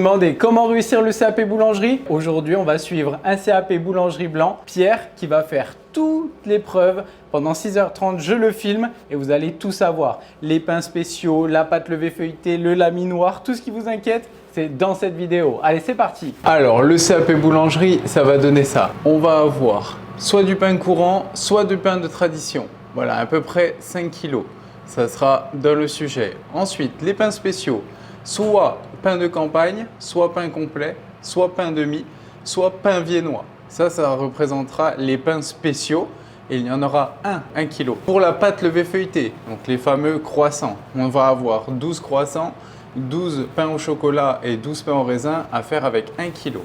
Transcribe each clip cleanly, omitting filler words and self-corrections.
demandez comment réussir le CAP boulangerie? Aujourd'hui, on va suivre un CAP boulangerie blanc. Pierre qui va faire toutes les preuves. Pendant 6h30, je le filme et vous allez tout savoir. Les pains spéciaux, la pâte levée feuilletée, le laminoir, tout ce qui vous inquiète, c'est dans cette vidéo. Allez, c'est parti. Alors, le CAP boulangerie, ça va donner ça. On va avoir soit du pain courant, soit du pain de tradition. Voilà, à peu près 5 kg. Ça sera dans le sujet. Ensuite, les pains spéciaux, soit pain de campagne, soit pain complet, soit pain demi, soit pain viennois. Ça représentera les pains spéciaux et il y en aura 1 kg. Pour la pâte levée feuilletée, donc les fameux croissants, on va avoir 12 croissants, 12 pains au chocolat et 12 pains au raisin à faire avec 1 kg.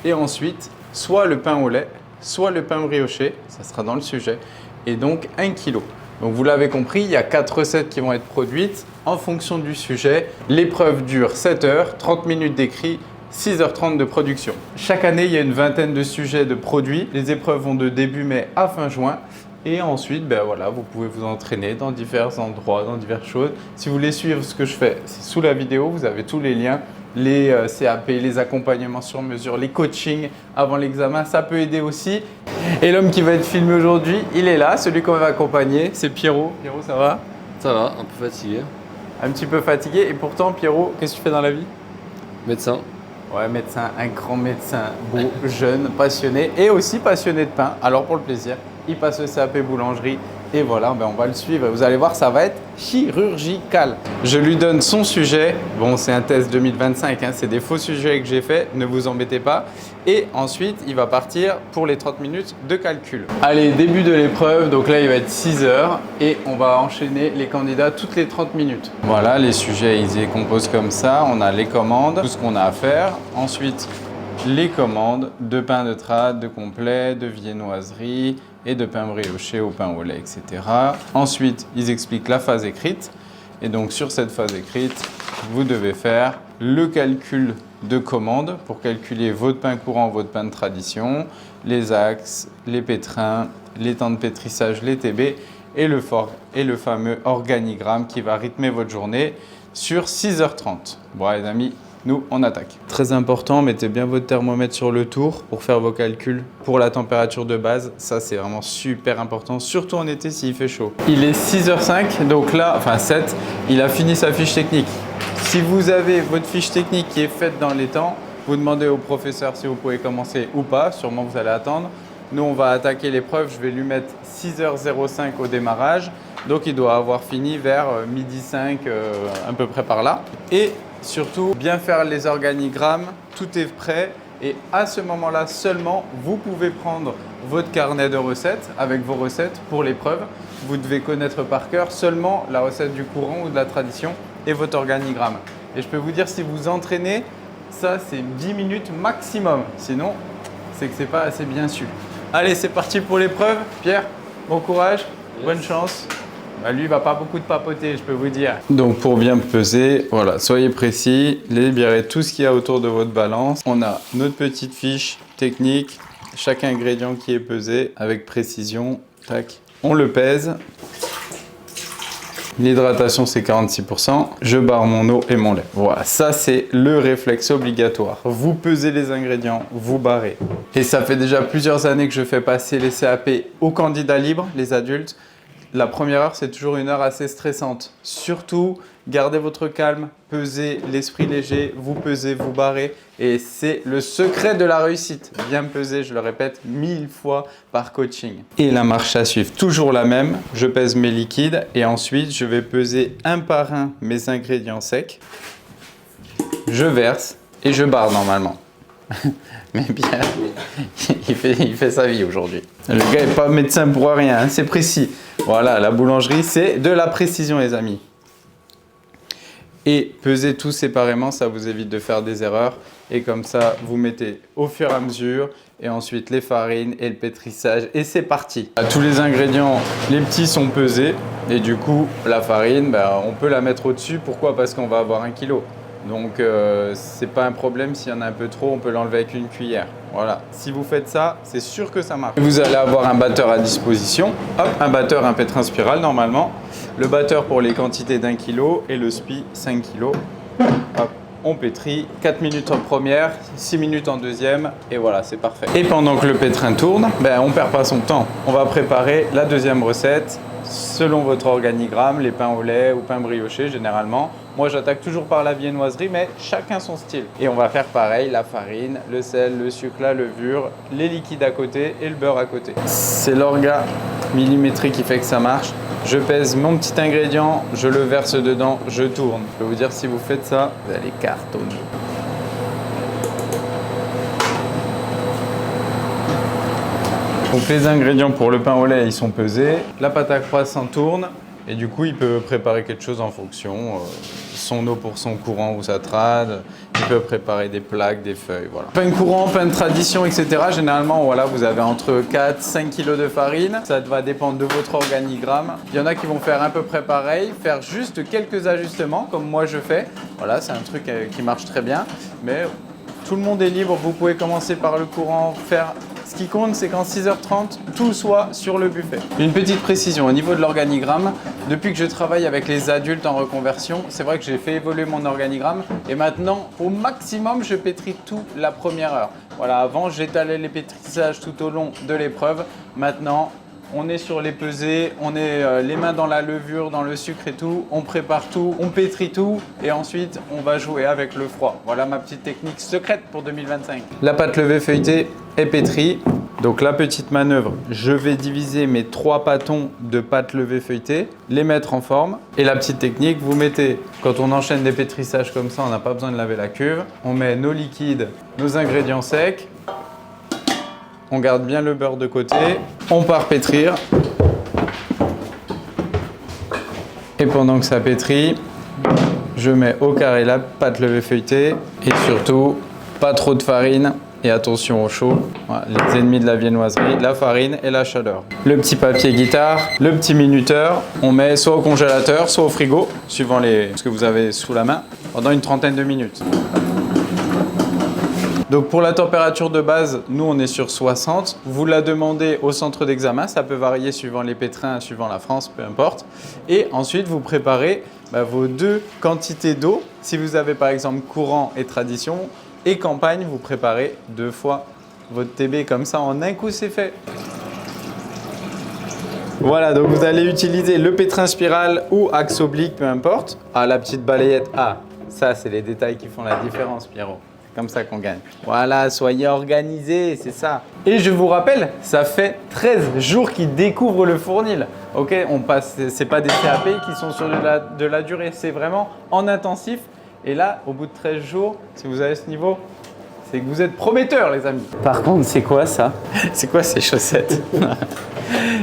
Et ensuite, soit le pain au lait, soit le pain brioché, ça sera dans le sujet, et donc 1 kg. Donc vous l'avez compris, il y a 4 recettes qui vont être produites en fonction du sujet. L'épreuve dure 7 heures, 30 minutes d'écrit, 6h30 de production. Chaque année, il y a une vingtaine de sujets de produits. Les épreuves vont de début mai à fin juin. Et ensuite, voilà, vous pouvez vous entraîner dans divers endroits, dans diverses choses. Si vous voulez suivre ce que je fais, c'est sous la vidéo. Vous avez tous les liens, les CAP, les accompagnements sur mesure, les coachings avant l'examen. Ça peut aider aussi. Et l'homme qui va être filmé aujourd'hui, il est là. Celui qu'on va accompagner, c'est Pierrot. Pierrot, ça va? Ça va, un peu fatigué. Un petit peu fatigué. Et pourtant, Pierrot, qu'est-ce que tu fais dans la vie? Médecin. Ouais, médecin, un grand médecin, beau, jeune, passionné et aussi passionné de pain. Alors pour le plaisir, il passe le CAP boulangerie et voilà, on va le suivre. Vous allez voir, ça va être chirurgical. Je lui donne son sujet. Bon, c'est un test 2025, hein, c'est des faux sujets que j'ai fait, ne vous embêtez pas. Et ensuite, il va partir pour les 30 minutes de calcul. Allez, début de l'épreuve. Donc là, il va être 6 heures et on va enchaîner les candidats toutes les 30 minutes. Voilà, les sujets, ils se composent comme ça. On a les commandes, tout ce qu'on a à faire. Ensuite, les commandes de pain de trad, de complet, de viennoiserie et de pain brioché au pain au lait, etc. Ensuite, ils expliquent la phase écrite. Et donc, sur cette phase écrite, vous devez faire le calcul de commande pour calculer votre pain courant, votre pain de tradition, les axes, les pétrins, les temps de pétrissage, les TB et le fameux organigramme qui va rythmer votre journée sur 6h30. Bon, les amis, nous, on attaque. Très important, mettez bien votre thermomètre sur le tour pour faire vos calculs pour la température de base. Ça, c'est vraiment super important, surtout en été s'il fait chaud. Il est 6h05, donc là, enfin 7, il a fini sa fiche technique. Si vous avez votre fiche technique qui est faite dans les temps, vous demandez au professeur si vous pouvez commencer ou pas. Sûrement, vous allez attendre. Nous, on va attaquer l'épreuve. Je vais lui mettre 6h05 au démarrage. Donc, il doit avoir fini vers midi 5, à peu près par là. Et surtout, bien faire les organigrammes. Tout est prêt. Et à ce moment-là seulement, vous pouvez prendre votre carnet de recettes avec vos recettes pour l'épreuve. Vous devez connaître par cœur seulement la recette du courant ou de la tradition et votre organigramme. Et je peux vous dire, si vous entraînez, ça c'est 10 minutes maximum. Sinon, c'est que c'est pas assez bien su. Allez, c'est parti pour l'épreuve. Pierre, bon courage, yes. Bonne chance. Lui, il va pas beaucoup de papoter, je peux vous dire. Donc, pour bien peser, voilà, soyez précis, libérez tout ce qu'il y a autour de votre balance. On a notre petite fiche technique, chaque ingrédient qui est pesé avec précision. Tac. On le pèse. L'hydratation, c'est 46%. Je barre mon eau et mon lait. Voilà, ça, c'est le réflexe obligatoire. Vous pesez les ingrédients, vous barrez. Et ça fait déjà plusieurs années que je fais passer les CAP aux candidats libres, les adultes. La première heure, c'est toujours une heure assez stressante. Surtout, gardez votre calme, pesez l'esprit léger, vous pesez, vous barrez. Et c'est le secret de la réussite. Bien peser, je le répète 1000 fois par coaching. Et la marche à suivre, toujours la même. Je pèse mes liquides et ensuite, je vais peser un par un mes ingrédients secs. Je verse et je barre normalement. Mais Pierre, il fait sa vie aujourd'hui. Le gars n'est pas médecin pour rien, hein, c'est précis. Voilà, la boulangerie, c'est de la précision, les amis. Et peser tout séparément, ça vous évite de faire des erreurs. Et comme ça, vous mettez au fur et à mesure. Et ensuite, les farines et le pétrissage. Et c'est parti. Tous les ingrédients, les petits sont pesés. Et du coup, la farine, on peut la mettre au-dessus. Pourquoi? Parce qu'on va avoir 1 kg. Donc, c'est pas un problème. S'il y en a un peu trop, on peut l'enlever avec une cuillère. Voilà. Si vous faites ça, c'est sûr que ça marche. Vous allez avoir un batteur à disposition. Hop, un batteur, un pétrin spiral normalement. Le batteur pour les quantités d'1 kg et le spi 5 kg. Hop, on pétrit 4 minutes en première, 6 minutes en deuxième et voilà, c'est parfait. Et pendant que le pétrin tourne, on perd pas son temps. On va préparer la deuxième recette selon votre organigramme, les pains au lait ou pains briochés généralement. Moi, j'attaque toujours par la viennoiserie, mais chacun son style. Et on va faire pareil, la farine, le sel, le sucre, la levure, les liquides à côté et le beurre à côté. C'est l'orga millimétrique qui fait que ça marche. Je pèse mon petit ingrédient, je le verse dedans, je tourne. Je peux vous dire, si vous faites ça, vous allez cartonner. Donc les ingrédients pour le pain au lait, ils sont pesés. La pâte à croissant tourne et du coup, il peut préparer quelque chose en fonction. Son eau pour son courant ou sa trad. Il peut préparer des plaques, des feuilles, voilà. Pain courant, pain de tradition, etc. Généralement, voilà, vous avez entre 4 et 5 kg de farine. Ça va dépendre de votre organigramme. Il y en a qui vont faire à peu près pareil, faire juste quelques ajustements, comme moi je fais. Voilà, c'est un truc qui marche très bien. Mais tout le monde est libre. Vous pouvez commencer par le courant, faire... Ce qui compte, c'est qu'en 6h30, tout soit sur le buffet. Une petite précision au niveau de l'organigramme. Depuis que je travaille avec les adultes en reconversion, c'est vrai que j'ai fait évoluer mon organigramme. Et maintenant, au maximum, je pétris tout la première heure. Voilà, avant, j'étalais les pétrissages tout au long de l'épreuve. Maintenant, on est sur les pesées, on est les mains dans la levure, dans le sucre et tout. On prépare tout, on pétrit tout et ensuite on va jouer avec le froid. Voilà ma petite technique secrète pour 2025. La pâte levée feuilletée est pétrie. Donc la petite manœuvre, je vais diviser mes 3 pâtons de pâte levée feuilletée, les mettre en forme. Et la petite technique, vous mettez, quand on enchaîne des pétrissages comme ça, on n'a pas besoin de laver la cuve. On met nos liquides, nos ingrédients secs. On garde bien le beurre de côté, on part pétrir. Et pendant que ça pétrit, je mets au carré la pâte levée feuilletée et surtout, pas trop de farine et attention au chaud. Voilà, les ennemis de la viennoiserie, la farine et la chaleur. Le petit papier guitare, le petit minuteur, on met soit au congélateur, soit au frigo, suivant ce que vous avez sous la main, pendant une trentaine de minutes. Donc pour la température de base, nous on est sur 60. Vous la demandez au centre d'examen, ça peut varier suivant les pétrins, suivant la France, peu importe. Et ensuite vous préparez vos 2 quantités d'eau. Si vous avez par exemple courant et tradition et campagne, vous préparez 2 fois votre TB comme ça en un coup c'est fait. Voilà, donc vous allez utiliser le pétrin spiral ou axe oblique, peu importe. Ah, la petite balayette, ça c'est les détails qui font la différence, Pierrot. Comme ça qu'on gagne. Voilà, soyez organisés, c'est ça. Et je vous rappelle, ça fait 13 jours qu'ils découvrent le fournil. Ok, on passe, c'est pas des CAP qui sont sur de la durée, c'est vraiment en intensif. Et là, au bout de 13 jours, si vous avez ce niveau, c'est que vous êtes prometteurs, les amis. Par contre, c'est quoi ça? C'est quoi ces chaussettes?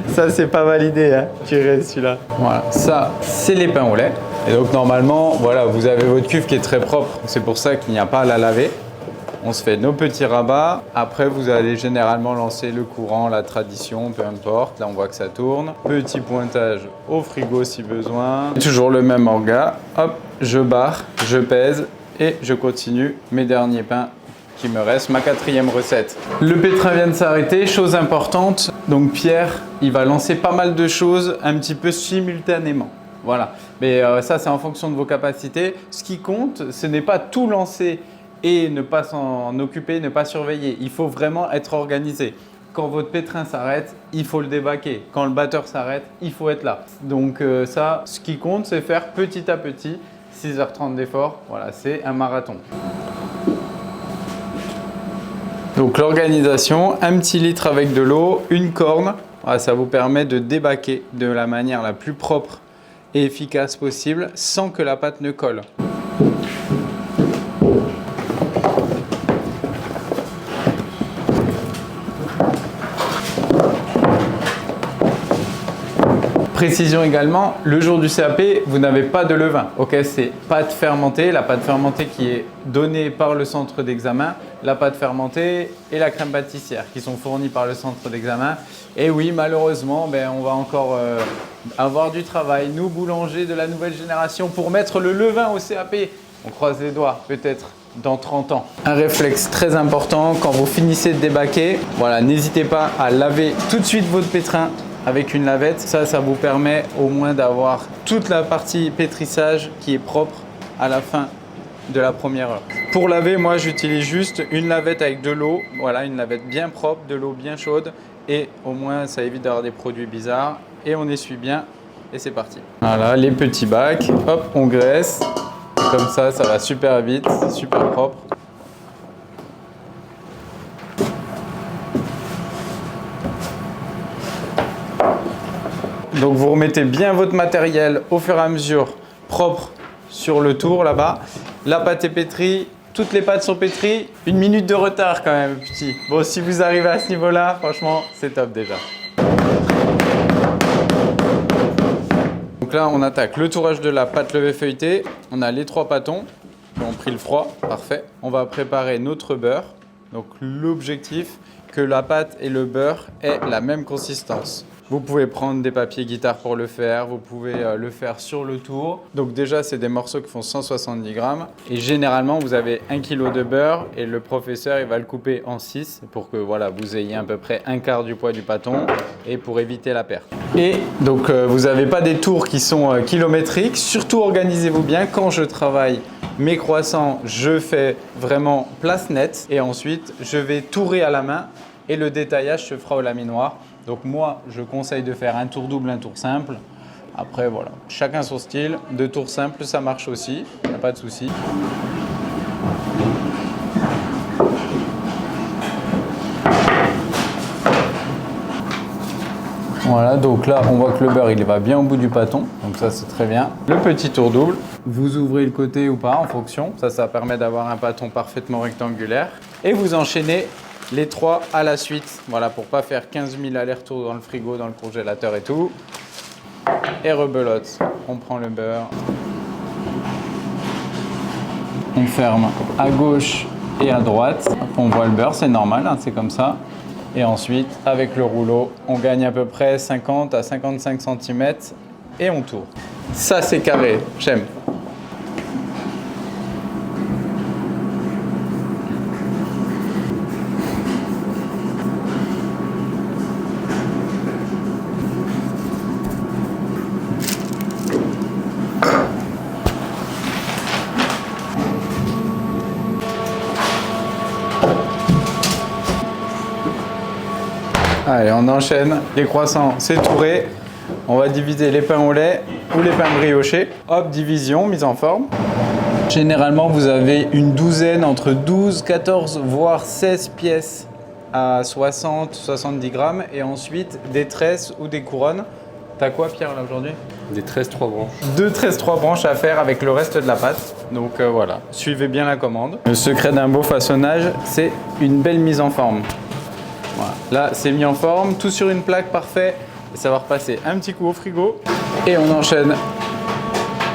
Ça, c'est pas validé, hein. Tirez celui-là. Voilà, ça, c'est les pains au lait. Et donc normalement, voilà, vous avez votre cuve qui est très propre. C'est pour ça qu'il n'y a pas à la laver. On se fait nos petits rabats. Après, vous allez généralement lancer le courant, la tradition, peu importe. Là, on voit que ça tourne. Petit pointage au frigo si besoin. Toujours le même orga. Hop, je barre, je pèse et je continue mes derniers pains qui me restent. Ma 4e recette. Le pétrin vient de s'arrêter. Chose importante. Donc Pierre, il va lancer pas mal de choses un petit peu simultanément. Voilà, mais ça c'est en fonction de vos capacités. Ce qui compte, ce n'est pas tout lancer et ne pas s'en occuper, ne pas surveiller. Il faut vraiment être organisé. Quand votre pétrin s'arrête, il faut le débaquer. Quand le batteur s'arrête, il faut être là. Donc ça, ce qui compte, c'est faire petit à petit. 6h30 d'effort, voilà, c'est un marathon. Donc l'organisation, un petit litre avec de l'eau, une corne. Voilà, ça vous permet de débaquer de la manière la plus propre et efficace possible sans que la pâte ne colle. Précision également, le jour du CAP, vous n'avez pas de levain. Ok, c'est pâte fermentée, la pâte fermentée qui est donnée par le centre d'examen, la pâte fermentée et la crème pâtissière qui sont fournies par le centre d'examen. Et oui, malheureusement, on va encore avoir du travail, nous boulangers de la nouvelle génération, pour mettre le levain au CAP. On croise les doigts, peut-être dans 30 ans. Un réflexe très important, quand vous finissez de débaquer, voilà, n'hésitez pas à laver tout de suite votre pétrin avec une lavette. Ça vous permet au moins d'avoir toute la partie pétrissage qui est propre à la fin de la première heure. Pour laver, moi j'utilise juste une lavette avec de l'eau, voilà, une lavette bien propre, de l'eau bien chaude et au moins ça évite d'avoir des produits bizarres et on essuie bien et c'est parti. Voilà les petits bacs, hop on graisse, comme ça va super vite, c'est super propre. Donc vous remettez bien votre matériel au fur et à mesure propre sur le tour là-bas. La pâte est pétrie, toutes les pâtes sont pétries. 1 minute de retard quand même, petit. Bon, si vous arrivez à ce niveau-là, franchement, c'est top déjà. Donc là, on attaque le tourage de la pâte levée feuilletée. On a les 3 pâtons qui ont pris le froid, parfait. On va préparer notre beurre. Donc l'objectif, que la pâte et le beurre aient la même consistance. Vous pouvez prendre des papiers guitare pour le faire, vous pouvez le faire sur le tour. Donc déjà, c'est des morceaux qui font 170 grammes. Et généralement, vous avez 1 kg de beurre et le professeur, il va le couper en 6 pour que voilà, vous ayez à peu près 1/4 du poids du pâton et pour éviter la perte. Et donc, vous n'avez pas des tours qui sont kilométriques. Surtout, organisez-vous bien. Quand je travaille mes croissants, je fais vraiment place nette et ensuite, je vais tourer à la main et le détaillage se fera au laminoir. Donc moi, je conseille de faire un tour double, un tour simple. Après, voilà, chacun son style. 2 tours simples, ça marche aussi, il n'y a pas de souci. Voilà, donc là, on voit que le beurre, il va bien au bout du pâton. Donc ça, c'est très bien. Le petit tour double, vous ouvrez le côté ou pas, en fonction. Ça permet d'avoir un pâton parfaitement rectangulaire. Et vous enchaînez les 3 à la suite, voilà, pour pas faire 15 000 allers-retours dans le frigo, dans le congélateur et tout. Et rebelote, on prend le beurre. On ferme à gauche et à droite. On voit le beurre, c'est normal, hein, c'est comme ça. Et ensuite, avec le rouleau, on gagne à peu près 50 à 55 cm et on tourne. Ça, c'est carré, j'aime. Allez, on enchaîne. Les croissants, c'est touré. On va diviser les pains au lait ou les pains briochés. Hop, division, mise en forme. Généralement, vous avez une douzaine, entre 12, 14, voire 16 pièces à 60, 70 grammes. Et ensuite, des tresses ou des couronnes. T'as quoi, Pierre, là, aujourd'hui? Des 13-3 branches. 2 13-3 branches à faire avec le reste de la pâte. Donc voilà, suivez bien la commande. Le secret d'un beau façonnage, c'est une belle mise en forme. Voilà. Là, c'est mis en forme, tout sur une plaque, parfait. Et ça va repasser un petit coup au frigo. Et on enchaîne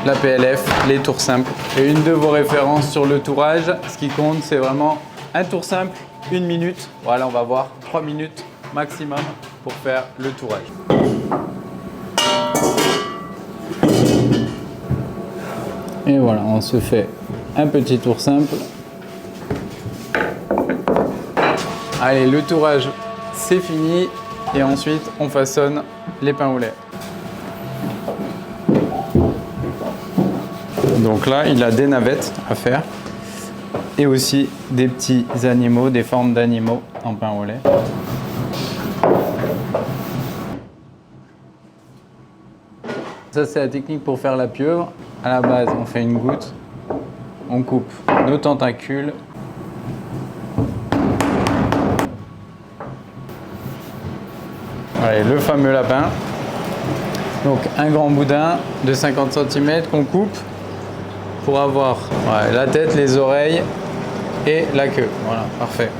la PLF, les tours simples. Et une de vos références sur le tourage, ce qui compte, c'est vraiment un tour simple, 1 minute. Voilà, on va voir 3 minutes maximum pour faire le tourage. Et voilà, on se fait un petit tour simple. Allez, le tourage, c'est fini. Et ensuite, on façonne les pains au lait. Donc là, il a des navettes à faire. Et aussi des petits animaux, des formes d'animaux en pain au lait. Ça, c'est la technique pour faire la pieuvre. À la base, on fait une goutte. On coupe nos tentacules. Allez, le fameux lapin. Donc un grand boudin de 50 cm qu'on coupe pour avoir la tête, les oreilles et la queue. Voilà, parfait.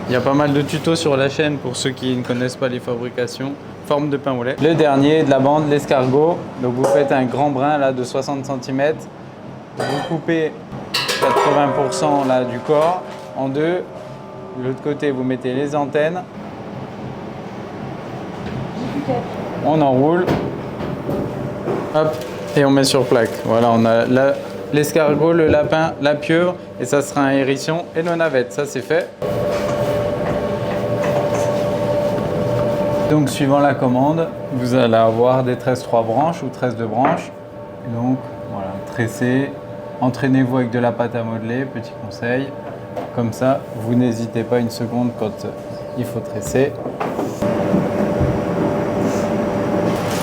Il y a pas mal de tutos sur la chaîne pour ceux qui ne connaissent pas les fabrications. Forme de pain au lait. Le dernier de la bande, l'escargot. Donc vous faites un grand brin là de 60 cm. Vous coupez 80% là du corps en deux. De l'autre côté, vous mettez les antennes. On enroule. Hop, et on met sur plaque. Voilà, on a l'escargot, le lapin, la pieuvre, et ça sera un hérisson et nos navettes. Ça, c'est fait. Donc, suivant la commande, vous allez avoir des 13-3 branches ou 13-2 branches. Et donc, voilà, tresser Entraînez-vous avec de la pâte à modeler, petit conseil. Comme ça, vous n'hésitez pas une seconde quand il faut tresser.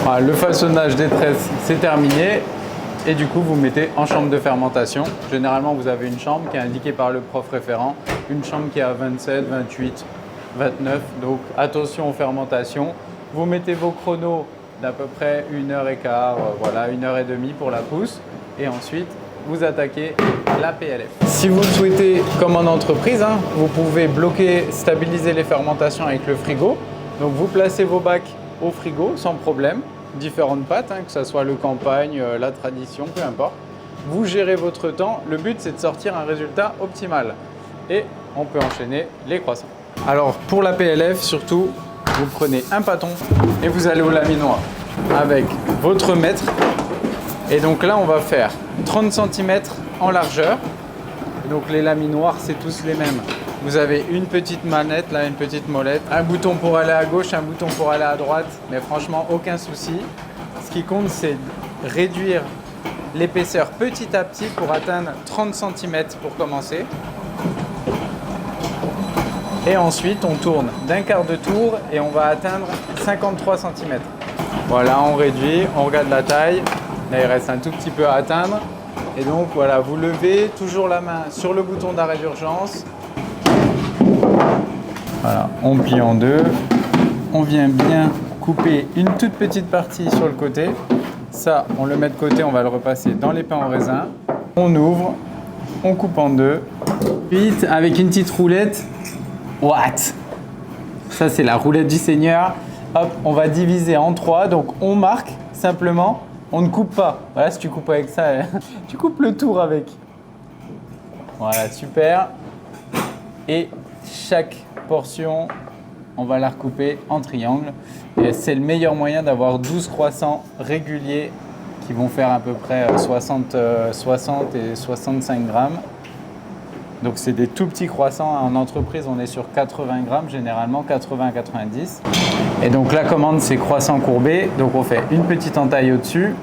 Voilà, le façonnage des tresses, c'est terminé. Et du coup, vous mettez en chambre de fermentation. Généralement, vous avez une chambre qui est indiquée par le prof référent, une chambre qui est à 27, 28, 29. Donc, attention aux fermentations. Vous mettez vos chronos d'à peu près 1h15, voilà, 1h30 pour la pousse. Et ensuite, vous attaquez la PLF. Si vous le souhaitez, comme en entreprise, vous pouvez bloquer, stabiliser les fermentations avec le frigo. Donc, vous placez vos bacs au frigo sans problème. Différentes pâtes, que ce soit le campagne, la tradition, peu importe. Vous gérez votre temps. Le but, c'est de sortir un résultat optimal. Et on peut enchaîner les croissants. Alors, pour la PLF, surtout, vous prenez un pâton et vous allez au laminoir avec votre mètre. Et donc là, on va faire 30 cm en largeur. Et donc les laminoirs, c'est tous les mêmes. Vous avez une petite manette, là, une petite molette, un bouton pour aller à gauche, un bouton pour aller à droite, mais franchement, aucun souci. Ce qui compte, c'est réduire l'épaisseur petit à petit pour atteindre 30 cm pour commencer. Et ensuite, on tourne d'un quart de tour et on va atteindre 53 cm. Voilà, on réduit, on regarde la taille. Là, il reste un tout petit peu à atteindre. Et donc, voilà, vous levez toujours la main sur le bouton d'arrêt d'urgence. Voilà, on plie en deux. On vient bien couper une toute petite partie sur le côté. Ça, on le met de côté, on va le repasser dans les pains au raisin. On ouvre, on coupe en deux. Vite, avec une petite roulette. What? Ça, c'est la roulette du Seigneur. Hop, on va diviser en 3. Donc, on marque simplement. On ne coupe pas. Voilà, si tu coupes avec ça, tu coupes le tour avec. Voilà, super. Et chaque portion, on va la recouper en triangle. Et c'est le meilleur moyen d'avoir 12 croissants réguliers qui vont faire à peu près 60 et 65 grammes. Donc c'est des tout petits croissants. En entreprise, on est sur 80 grammes, généralement 80 à 90. Et donc la commande, c'est croissant courbé. Donc on fait une petite entaille au-dessus.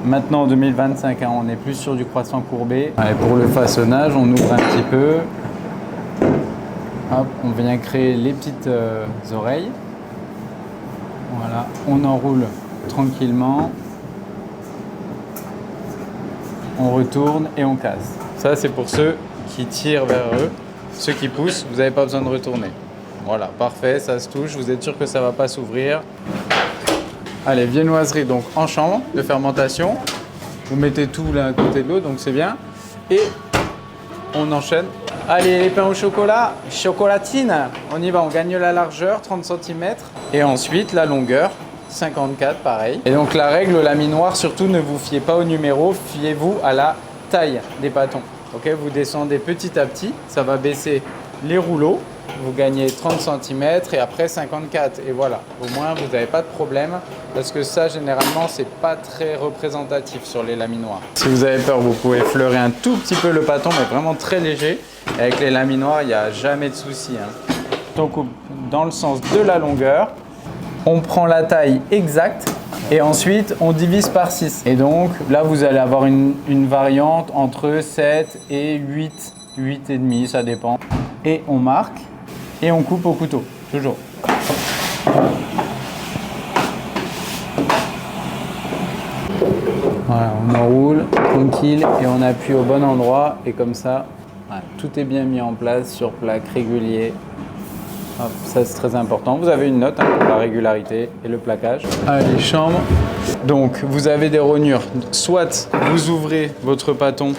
Maintenant en 2025, on est plus sur du croissant courbé. Allez, pour le façonnage, on ouvre un petit peu. Hop, on vient créer les petites oreilles. Voilà, on enroule tranquillement. On retourne et on casse. Ça, c'est pour ceux qui tirent vers eux. Ceux qui poussent, vous n'avez pas besoin de retourner. Voilà, parfait, ça se touche. Vous êtes sûr que ça ne va pas s'ouvrir. Allez, viennoiserie donc en chambre de fermentation. Vous mettez tout l'un à côté de l'autre, donc c'est bien. Et on enchaîne. Allez, les pains au chocolat, chocolatine. On y va, on gagne la largeur, 30 cm. Et ensuite, la longueur, 54, pareil. Et donc la règle, la laminoir, surtout ne vous fiez pas au numéro, fiez-vous à la taille des bâtons. Ok, vous descendez petit à petit, ça va baisser les rouleaux. Vous gagnez 30 cm et après 54. Et voilà, au moins vous n'avez pas de problème parce que ça, généralement, c'est pas très représentatif sur les laminoirs. Si vous avez peur, vous pouvez fleurer un tout petit peu le bâton, mais vraiment très léger. Et avec les laminoirs, il n'y a jamais de souci. On coupe dans le sens de la longueur. On prend la taille exacte et ensuite on divise par 6. Et donc là, vous allez avoir une variante entre 7 et 8, 8,5, ça dépend. Et on marque. Et on coupe au couteau, toujours. Voilà, on enroule, tranquille, et on appuie au bon endroit. Et comme ça, voilà, tout est bien mis en place sur plaque, régulier. Hop, ça, c'est très important. Vous avez une note pour la régularité et le plaquage. Allez, chambre. Donc, vous avez des rognures. Soit vous ouvrez votre pâton.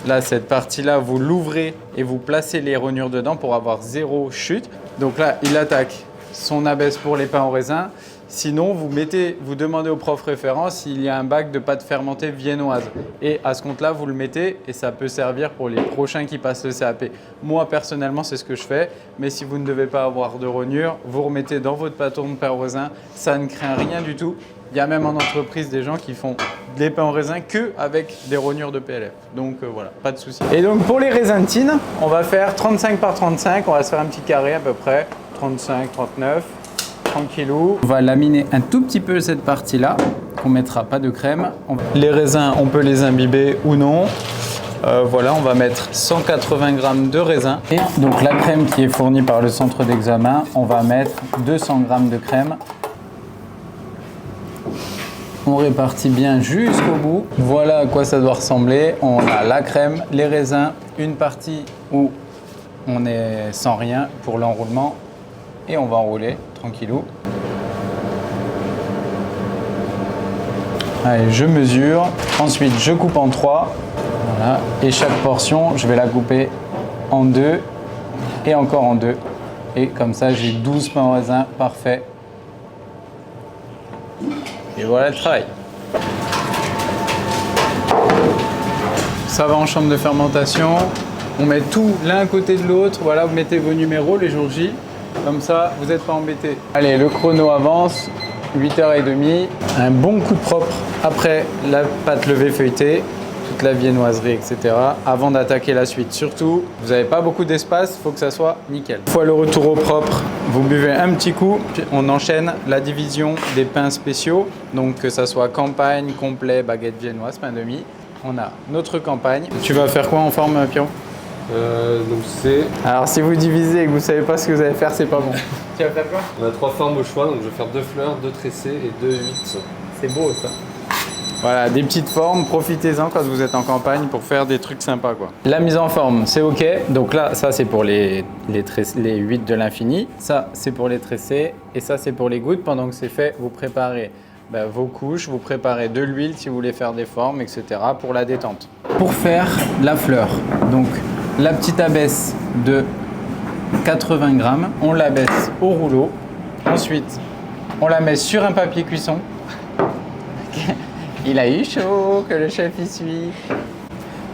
Là, cette partie-là, vous l'ouvrez et vous placez les rognures dedans pour avoir 0 chute. Donc là, il attaque son abaisse pour les pains au raisin. Sinon, vous demandez au prof référent s'il y a un bac de pâte fermentée viennoise. Et à ce compte-là, vous le mettez et ça peut servir pour les prochains qui passent le CAP. Moi, personnellement, c'est ce que je fais. Mais si vous ne devez pas avoir de rognures, vous remettez dans votre pâton de pain au raisin. Ça ne craint rien du tout. Il y a même en entreprise des gens qui font des pains au raisin qu'avec des rognures de PLF. Donc voilà, pas de souci. Et donc pour les raisintines, on va faire 35 par 35. On va se faire un petit carré à peu près. 35, 39. Tranquillou. On va laminer un tout petit peu cette partie-là. On mettra pas de crème. Les raisins, on peut les imbiber ou non. Voilà, on va mettre 180 g de raisin. Et donc la crème qui est fournie par le centre d'examen, on va mettre 200 g de crème. On répartit bien jusqu'au bout. Voilà à quoi ça doit ressembler. On a la crème, les raisins, une partie où on est sans rien pour l'enroulement. Et on va enrouler tranquillou. Allez, je mesure. Ensuite, je coupe en 3. Voilà. Et chaque portion, je vais la couper en 2 et encore en 2. Et comme ça, j'ai 12 pains au raisin parfait. Et voilà le travail. Ça va en chambre de fermentation. On met tout l'un à côté de l'autre. Voilà, vous mettez vos numéros les jours J. Comme ça, vous n'êtes pas embêtés. Allez, le chrono avance. 8h30. Un bon coup de propre après la pâte levée feuilletée. Toute la viennoiserie, etc. Avant d'attaquer la suite. Surtout, vous n'avez pas beaucoup d'espace, il faut que ça soit nickel. Une fois le retour au propre, vous buvez un petit coup. Puis on enchaîne la division des pains spéciaux. Donc que ça soit campagne, complet, baguette viennoise, pain demi. On a notre campagne. Tu vas faire quoi en forme, Pierrot? Donc c'est... Alors si vous divisez et que vous ne savez pas ce que vous allez faire, c'est pas bon. Tu vas faire quoi? On a 3 formes au choix, donc je vais faire 2 fleurs, 2 tressés et 2 huîtres. C'est beau ça. Voilà, des petites formes, profitez-en quand vous êtes en campagne pour faire des trucs sympas, quoi. La mise en forme, c'est ok. Donc là, ça c'est pour les huîtres de l'infini. Ça, c'est pour les tressés. Et ça, c'est pour les gouttes. Pendant que c'est fait, vous préparez vos couches, vous préparez de l'huile si vous voulez faire des formes, etc. pour la détente. Pour faire la fleur, donc la petite abaisse de 80 g, on l'abaisse au rouleau. Ensuite, on la met sur un papier cuisson. Il a eu chaud, que le chef y suit.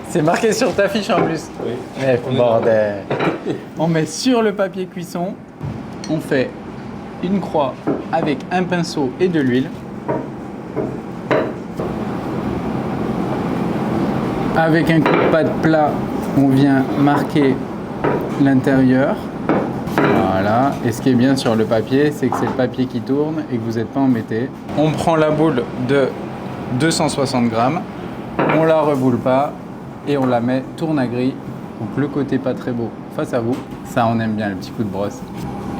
C'est marqué sur ta fiche en plus. Oui. Mais bordel. On met sur le papier cuisson, on fait une croix avec un pinceau et de l'huile. Avec un coup de pâte plat, on vient marquer l'intérieur. Voilà. Et ce qui est bien sur le papier, c'est que c'est le papier qui tourne et que vous n'êtes pas embêté. On prend la boule de 260 g, on la reboule pas et on la met tourne à gris. Donc le côté pas très beau face à vous. Ça, on aime bien le petit coup de brosse.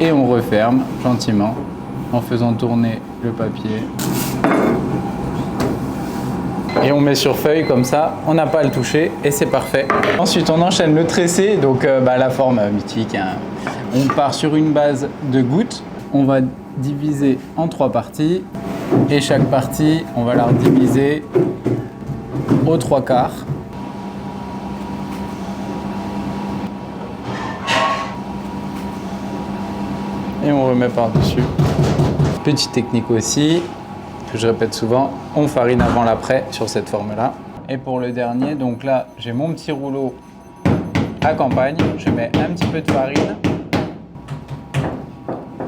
Et on referme gentiment en faisant tourner le papier. Et on met sur feuille comme ça, on n'a pas à le toucher et c'est parfait. Ensuite, on enchaîne le tressé, donc la forme mythique. Hein. On part sur une base de gouttes. On va diviser en 3 parties et chaque partie, on va la rediviser aux 3/4. Et on remet par-dessus. Petite technique aussi, que je répète souvent, on farine avant l'après sur cette forme-là. Et pour le dernier, donc là, j'ai mon petit rouleau à campagne, je mets un petit peu de farine.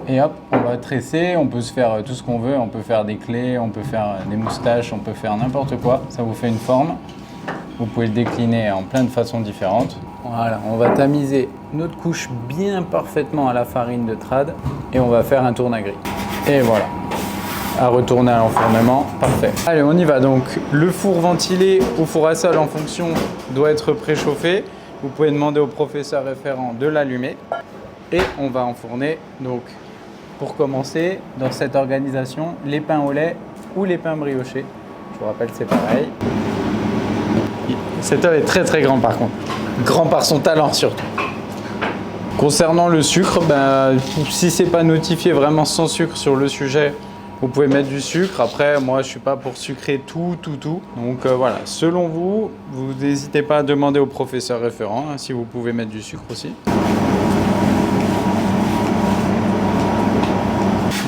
Et hop, on va tresser, on peut se faire tout ce qu'on veut, on peut faire des clés, on peut faire des moustaches, on peut faire n'importe quoi. Ça vous fait une forme. Vous pouvez le décliner en plein de façons différentes. Voilà, on va tamiser notre couche bien parfaitement à la farine de trad et on va faire un tourne à gris. Et voilà, à retourner à l'enfournement, parfait. Allez, on y va. Donc le four ventilé ou four à sol en fonction doit être préchauffé. Vous pouvez demander au professeur référent de l'allumer et on va enfourner. Donc pour commencer, dans cette organisation, les pains au lait ou les pains briochés. Je vous rappelle, c'est pareil. Cet œuf est très très grand par contre. Grand par son talent surtout. Concernant le sucre, si c'est pas notifié vraiment sans sucre sur le sujet, vous pouvez mettre du sucre. Après, moi je suis pas pour sucrer tout. Donc voilà, selon vous, vous n'hésitez pas à demander au professeur référent si vous pouvez mettre du sucre aussi.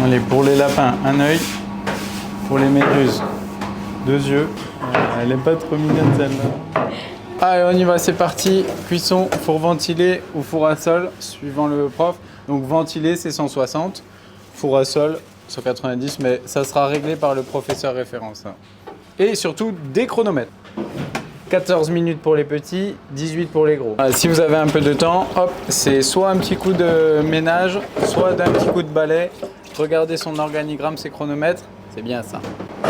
Allez, pour les lapins, un œil. Pour les méduses, 2 yeux. Elle est pas trop mignonne celle-là. Allez, on y va, c'est parti. Cuisson, four ventilé ou four à sol, suivant le prof. Donc ventilé, c'est 160. Four à sol, 190, mais ça sera réglé par le professeur référent, ça. Et surtout, des chronomètres. 14 minutes pour les petits, 18 pour les gros. Si vous avez un peu de temps, hop, c'est soit un petit coup de ménage, soit d'un petit coup de balai. Regardez son organigramme, ses chronomètres, c'est bien ça.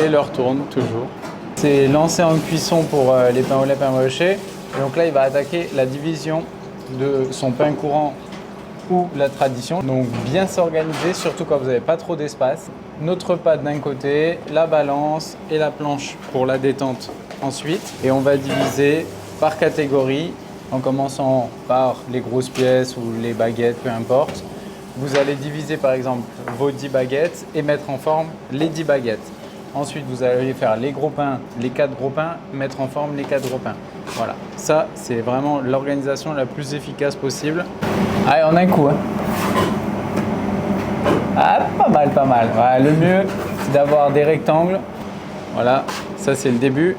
Et l'heure tourne toujours. C'est lancé en cuisson pour les pains au lait, pains briochés. Et donc là, il va attaquer la division de son pain courant ou la tradition. Donc bien s'organiser, surtout quand vous n'avez pas trop d'espace. Notre pâte d'un côté, la balance et la planche pour la détente ensuite. Et on va diviser par catégorie en commençant par les grosses pièces ou les baguettes, peu importe. Vous allez diviser par exemple vos 10 baguettes et mettre en forme les 10 baguettes. Ensuite, vous allez faire les gros pains, les 4 gros pains, mettre en forme les 4 gros pains. Voilà, ça c'est vraiment l'organisation la plus efficace possible. Allez, on a un coup. Hein. Ah, pas mal, pas mal. Voilà, le mieux, c'est d'avoir des rectangles. Voilà, ça c'est le début.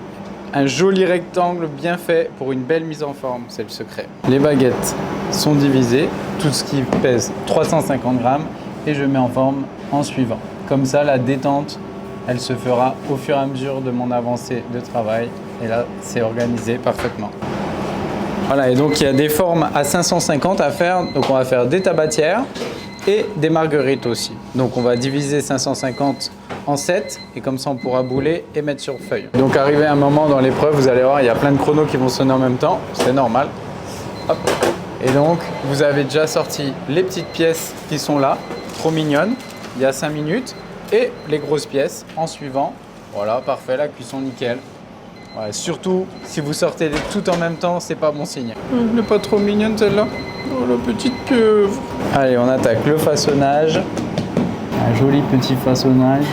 Un joli rectangle bien fait pour une belle mise en forme, c'est le secret. Les baguettes sont divisées, tout ce qui pèse 350 grammes et je mets en forme en suivant. Comme ça, la détente, elle se fera au fur et à mesure de mon avancée de travail. Et là, c'est organisé parfaitement. Voilà, et donc il y a des formes à 550 à faire. Donc on va faire des tabatières et des marguerites aussi. Donc on va diviser 550 en 7 et comme ça on pourra bouler et mettre sur feuille. Donc arrivé à un moment dans l'épreuve, vous allez voir, il y a plein de chronos qui vont sonner en même temps. C'est normal. Hop. Et donc vous avez déjà sorti les petites pièces qui sont là, trop mignonnes, il y a 5 minutes. Et les grosses pièces en suivant. Voilà, parfait, la cuisson nickel. Ouais, surtout, si vous sortez tout en même temps, c'est pas bon signe. Elle n'est pas trop mignonne celle-là. Oh la petite pieuvre. Allez, on attaque le façonnage. Un joli petit façonnage.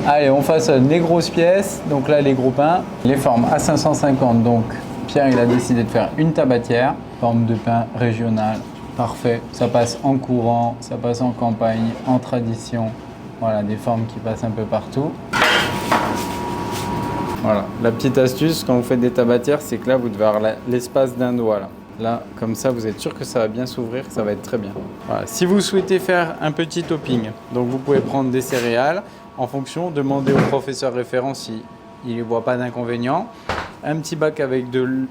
Allez, on façonne les grosses pièces, donc là les gros pains, les formes à 550, donc Pierre il a décidé de faire une tabatière, forme de pain régionale, parfait, ça passe en courant, ça passe en campagne, en tradition, voilà des formes qui passent un peu partout. Voilà, la petite astuce quand vous faites des tabatières, c'est que là vous devez avoir l'espace d'un doigt là. Là, comme ça, vous êtes sûr que ça va bien s'ouvrir, que ça va être très bien. Voilà. Si vous souhaitez faire un petit topping, donc vous pouvez prendre des céréales, en fonction, demandez au professeur référent s'il ne voit pas d'inconvénient. Un petit bac avec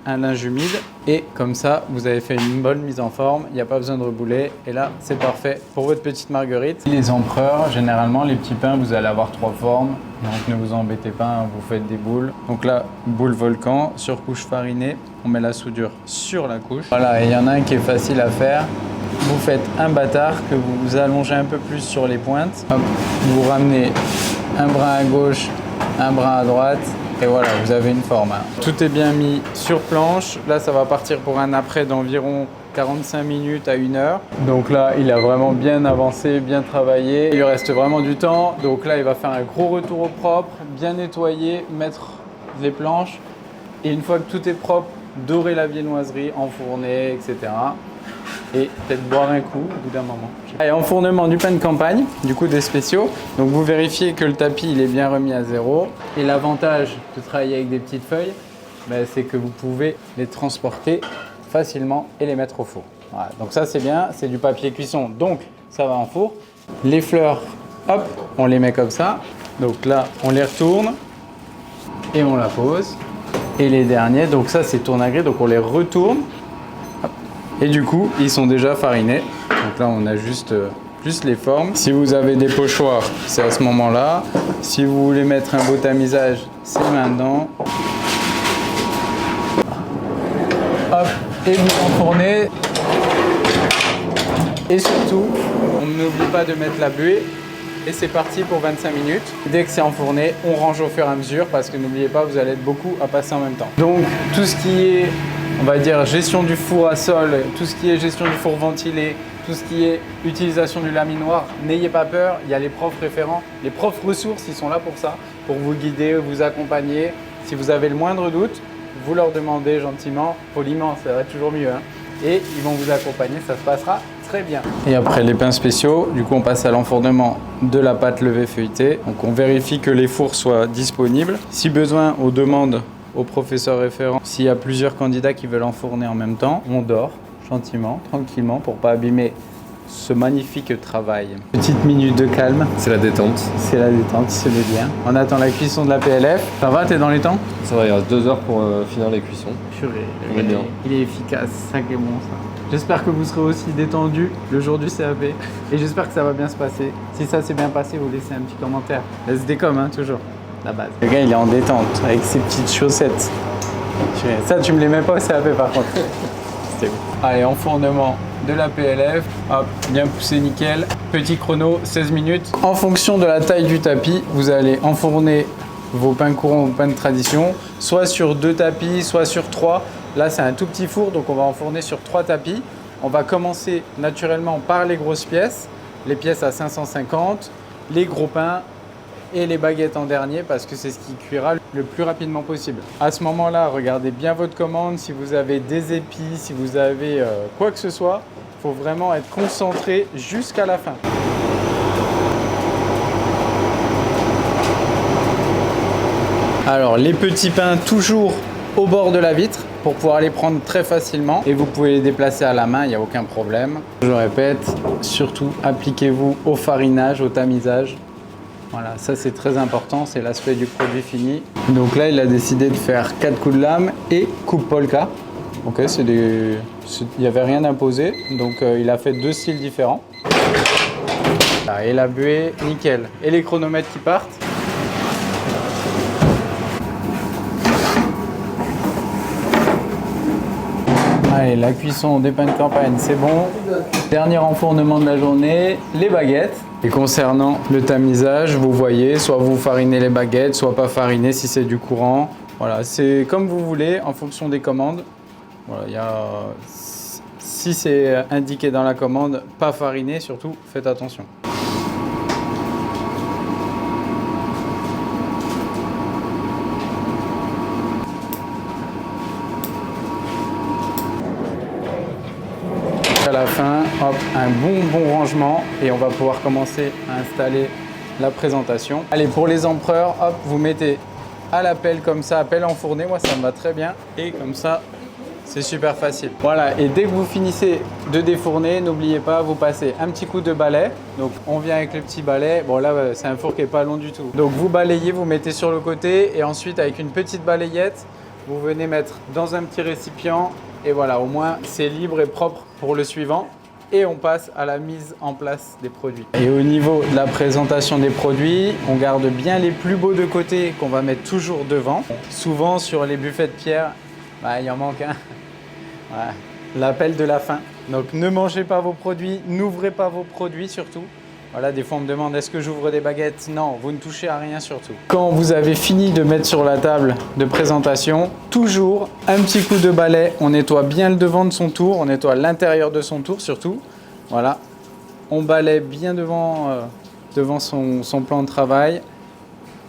un linge humide et comme ça, vous avez fait une bonne mise en forme. Il n'y a pas besoin de rebouler et là, c'est parfait pour votre petite marguerite. Les empereurs, généralement, les petits pains, vous allez avoir 3 formes. Donc ne vous embêtez pas, hein, vous faites des boules. Donc là, boule volcan, surcouche farinée. On met la soudure sur la couche. Voilà, et il y en a un qui est facile à faire. Vous faites un bâtard que vous allongez un peu plus sur les pointes. Hop, vous ramenez un brin à gauche, un brin à droite. Et voilà, vous avez une forme. Hein. Tout est bien mis sur planche. Là, ça va partir pour un après d'environ 45 minutes à 1 heure. Donc là, il a vraiment bien avancé, bien travaillé. Il lui reste vraiment du temps. Donc là, il va faire un gros retour au propre, bien nettoyer, mettre les planches. Et une fois que tout est propre, dorer la viennoiserie, enfourner, etc. Et peut-être boire un coup au bout d'un moment. Allez, enfournement du pain de campagne, du coup des spéciaux. Donc vous vérifiez que le tapis il est bien remis à 0. Et l'avantage de travailler avec des petites feuilles, c'est que vous pouvez les transporter facilement et les mettre au four. Voilà. Donc ça c'est bien, c'est du papier cuisson, donc ça va en four. Les fleurs, hop, on les met comme ça. Donc là, on les retourne et on la pose. Et les derniers, donc ça c'est tourne à grille, donc on les retourne. Et du coup, ils sont déjà farinés. Donc là, on a juste les formes. Si vous avez des pochoirs, c'est à ce moment-là. Si vous voulez mettre un beau tamisage, c'est maintenant. Hop, et vous enfournez. Et surtout, on n'oublie pas de mettre la buée. Et c'est parti pour 25 minutes. Dès que c'est enfourné, on range au fur et à mesure parce que n'oubliez pas, vous allez être beaucoup à passer en même temps. Donc, tout ce qui est, on va dire, gestion du four à sol, tout ce qui est gestion du four ventilé, tout ce qui est utilisation du laminoir, n'ayez pas peur, il y a les profs référents, les profs ressources, ils sont là pour ça, pour vous guider, vous accompagner. Si vous avez le moindre doute, vous leur demandez gentiment, poliment, ça va être toujours mieux, hein, et ils vont vous accompagner, ça se passera très bien. Et après les pains spéciaux, du coup on passe à l'enfournement de la pâte levée feuilletée. Donc on vérifie que les fours soient disponibles. Si besoin, on demande au professeur référent s'il y a plusieurs candidats qui veulent enfourner en même temps. On dort gentiment, tranquillement pour pas abîmer ce magnifique travail. Petite minute de calme. C'est la détente. C'est la détente, c'est le bien. On attend la cuisson de la PLF. Ça va, t'es dans les temps? Ça va, il reste 2 heures pour finir les cuissons. Purée, On est bien. il est efficace, ça qui est bon ça. J'espère que vous serez aussi détendu le jour du CAP et j'espère que ça va bien se passer. Si ça s'est bien passé, vous laissez un petit commentaire. Laisse des coms, hein, toujours, la base. Le gars, il est en détente avec ses petites chaussettes. Ça, tu me les mets pas au CAP par contre. C'est bon. Allez, enfournement de la PLF. Hop, bien poussé, nickel. Petit chrono, 16 minutes. En fonction de la taille du tapis, vous allez enfourner vos pains courants ou pains de tradition, soit sur 2 tapis, soit sur 3. Là, c'est un tout petit four, donc on va enfourner sur 3 tapis. On va commencer naturellement par les grosses pièces, les pièces à 550, les gros pains et les baguettes en dernier parce que c'est ce qui cuira le plus rapidement possible. À ce moment-là, regardez bien votre commande. Si vous avez des épis, si vous avez quoi que ce soit, il faut vraiment être concentré jusqu'à la fin. Alors, les petits pains toujours au bord de la vitre pour pouvoir les prendre très facilement et vous pouvez les déplacer à la main, il n'y a aucun problème. Je répète, surtout appliquez-vous au farinage, au tamisage. Voilà, ça c'est très important, c'est l'aspect du produit fini. Donc là, il a décidé de faire 4 coups de lame et coupe polka. Ok, il n'y avait rien imposé, donc il a fait 2 styles différents. Là, et la buée, nickel. Et les chronomètres qui partent. Allez, la cuisson des pains de campagne, c'est bon. Dernier enfournement de la journée, les baguettes. Et concernant le tamisage, vous voyez, soit vous farinez les baguettes, soit pas fariner si c'est du courant. Voilà, c'est comme vous voulez en fonction des commandes. Voilà, si c'est indiqué dans la commande, pas fariner, surtout faites attention. À la fin, hop, un bon rangement et on va pouvoir commencer à installer la présentation. Allez, pour les empereurs, hop, vous mettez à la pelle comme ça, pelle enfournée, moi ça me va très bien et comme ça, c'est super facile. Voilà, et dès que vous finissez de défourner, n'oubliez pas, vous passez un petit coup de balai. Donc on vient avec le petit balai, bon là c'est un four qui est pas long du tout. Donc vous balayez, vous mettez sur le côté et ensuite avec une petite balayette, vous venez mettre dans un petit récipient. Et voilà, au moins c'est libre et propre pour le suivant. Et on passe à la mise en place des produits. Et au niveau de la présentation des produits, on garde bien les plus beaux de côté qu'on va mettre toujours devant. Souvent sur les buffets de pierre, il en manque un. Voilà. L'appel de la faim. Donc ne mangez pas vos produits, n'ouvrez pas vos produits surtout. Voilà, des fois on me demande est-ce que j'ouvre des baguettes? Non, vous ne touchez à rien surtout. Quand vous avez fini de mettre sur la table de présentation, toujours un petit coup de balai, on nettoie bien le devant de son tour, on nettoie l'intérieur de son tour surtout. Voilà, on balaie bien devant son plan de travail.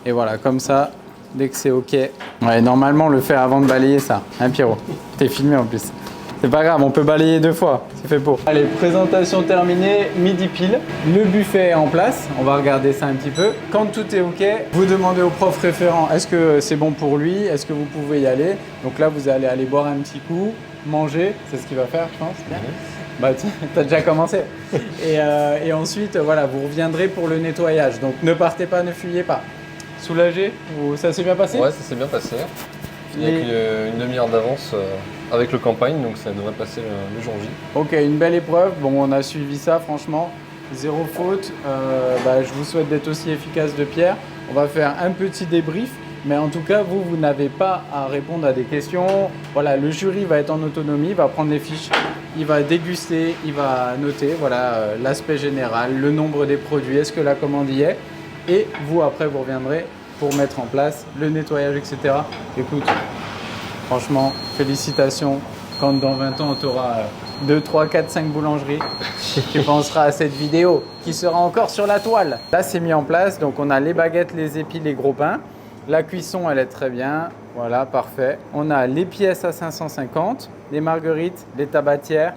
Et voilà, comme ça, dès que c'est OK. Ouais, normalement on le fait avant de balayer ça, hein Pierrot? T'es filmé en plus. C'est pas grave, on peut balayer 2 fois, c'est fait pour. Allez, présentation terminée, midi pile. Le buffet est en place, on va regarder ça un petit peu. Quand tout est OK, vous demandez au prof référent, est-ce que c'est bon pour lui? Est-ce que vous pouvez y aller? Donc là, vous allez aller boire un petit coup, manger, c'est ce qu'il va faire, je pense. Bien. Bah, t'as déjà commencé. Et ensuite, voilà, vous reviendrez pour le nettoyage. Donc ne partez pas, ne fuyez pas. Soulagé? Ça s'est bien passé? Ouais, ça s'est bien passé. Il y a une demi-heure d'avance avec le campagne, donc ça devrait passer le jour J. Ok, une belle épreuve. Bon, on a suivi ça, franchement. 0 faute. Je vous souhaite d'être aussi efficace de Pierre. On va faire un petit débrief. Mais en tout cas, vous n'avez pas à répondre à des questions. Voilà, le jury va être en autonomie, il va prendre les fiches, il va déguster, il va noter l'aspect général, le nombre des produits, est-ce que la commande y est. Et vous, après, vous reviendrez pour mettre en place le nettoyage, etc. Écoute, franchement, félicitations. Quand dans 20 ans, tu auras 2, 3, 4, 5 boulangeries, tu penseras à cette vidéo qui sera encore sur la toile. Là, c'est mis en place. Donc, on a les baguettes, les épis, les gros pains. La cuisson, elle est très bien. Voilà, parfait. On a les pièces à 550, les marguerites, les tabatières.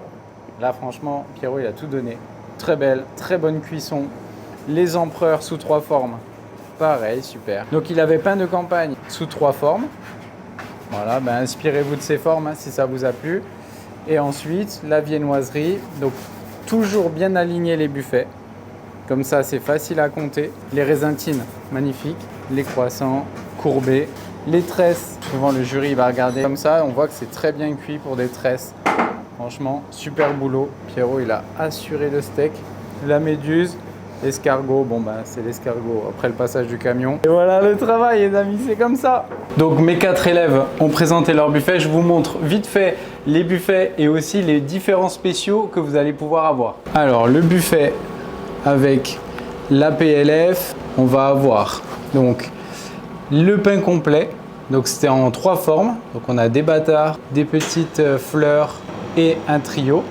Là, franchement, Pierrot, il a tout donné. Très belle, très bonne cuisson. Les empereurs sous 3 formes. Pareil, super. Donc, il avait pain de campagne sous 3 formes. Voilà, inspirez-vous de ces formes si ça vous a plu. Et ensuite, la viennoiserie. Donc, toujours bien aligner les buffets. Comme ça, c'est facile à compter. Les raisintines, magnifiques. Les croissants, courbés. Les tresses, souvent le jury va regarder comme ça. On voit que c'est très bien cuit pour des tresses. Franchement, super boulot. Pierrot, il a assuré le steak. La méduse, l'escargot. Bon, bah, c'est l'escargot après le passage du camion. Et voilà le travail, les amis, c'est comme ça. Donc, mes 4 élèves ont présenté leur buffet. Je vous montre vite fait les buffets et aussi les différents spéciaux que vous allez pouvoir avoir. Alors, le buffet avec la PLF, on va avoir donc le pain complet. Donc c'était en 3 formes. Donc on a des bâtards, des petites fleurs et un trio.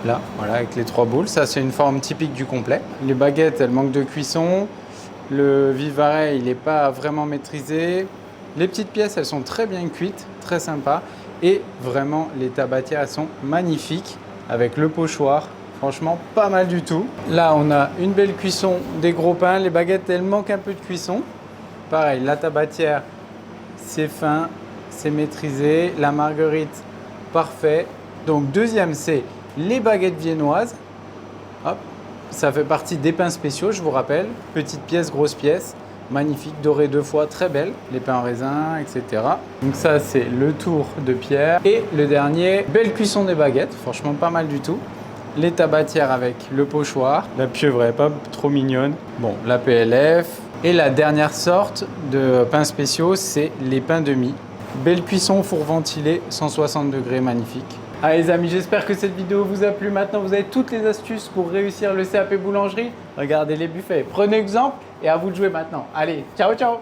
Là, voilà, avec les 3 boules. Ça, c'est une forme typique du complet. Les baguettes, elles manquent de cuisson. Le vivarais, il n'est pas vraiment maîtrisé. Les petites pièces, elles sont très bien cuites, très sympa. Et vraiment, les tabatières, elles sont magnifiques avec le pochoir. Franchement, pas mal du tout. Là, on a une belle cuisson des gros pains. Les baguettes, elles manquent un peu de cuisson. Pareil, la tabatière, c'est fin, c'est maîtrisé. La marguerite, parfait. Donc, deuxième, c'est les baguettes viennoises. Hop, ça fait partie des pains spéciaux, je vous rappelle. Petite pièce, grosse pièce. Magnifique, dorée 2 fois, très belle. Les pains en raisin, etc. Donc ça, c'est le tour de Pierre. Et le dernier, belle cuisson des baguettes. Franchement, pas mal du tout. Les tabatières avec le pochoir, la pieuvre est pas trop mignonne. Bon, la PLF. Et la dernière sorte de pains spéciaux, c'est les pains de mie. Belle cuisson, four ventilé, 160 degrés, magnifique. Allez les amis, j'espère que cette vidéo vous a plu. Maintenant, vous avez toutes les astuces pour réussir le CAP boulangerie. Regardez les buffets, prenez exemple et à vous de jouer maintenant. Allez, ciao ciao!